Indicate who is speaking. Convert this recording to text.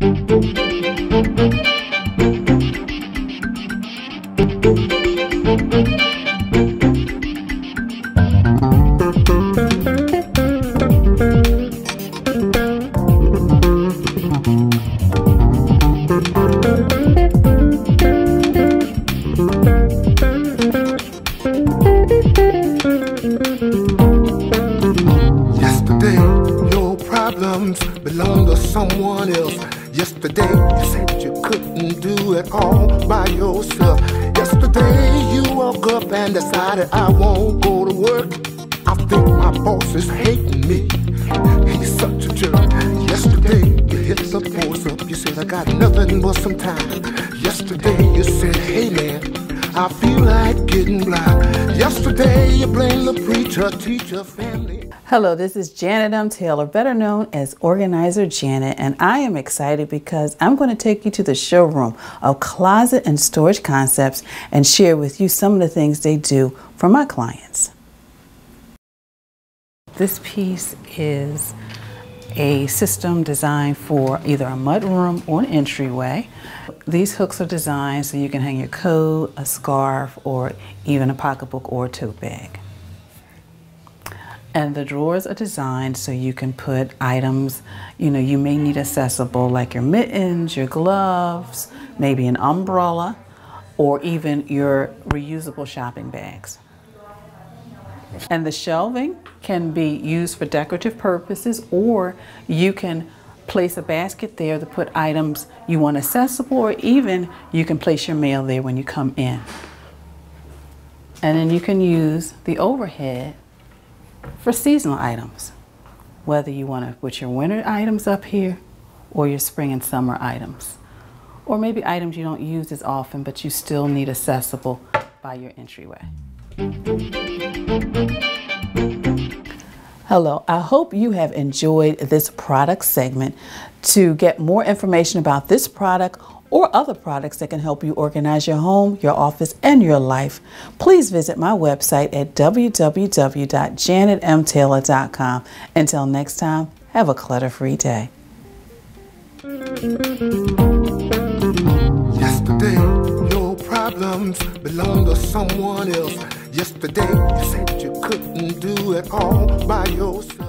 Speaker 1: Yesterday, your problems belong to someone else. Yesterday, you said you couldn't do it all by yourself. Yesterday, you woke up and decided I won't go to work. I think my boss is hating me. He's such a jerk. Yesterday, you hit the force up. You said I got nothing but some time. Yesterday, you said, hey man, I feel like getting blind. Yesterday, you blamed the preacher, teacher, family.
Speaker 2: Hello, this is Janet M. Taylor, better known as Organizer Janet, and I am excited because I'm going to take you to the showroom of Closet and Storage Concepts and share with you some of the things they do for my clients. This piece is a system designed for either a mudroom or an entryway. These hooks are designed so you can hang your coat, a scarf, or even a pocketbook or a tote bag. And the drawers are designed so you can put items, you may need accessible, like your mittens, your gloves, maybe an umbrella, or even your reusable shopping bags. And the shelving can be used for decorative purposes, or you can place a basket there to put items you want accessible, or even you can place your mail there when you come in. And then you can use the overhead for seasonal items, whether you want to put your winter items up here or your spring and summer items, or maybe items you don't use as often but you still need accessible by your entryway. Hello, I hope you have enjoyed this product segment. To get more information about this product or other products that can help you organize your home, your office, and your life, please visit my website at www.janetmtaylor.com. Until next time, have a clutter-free day.
Speaker 1: Yesterday, your problems belong to someone else. Yesterday, you said you couldn't do it all by yourself.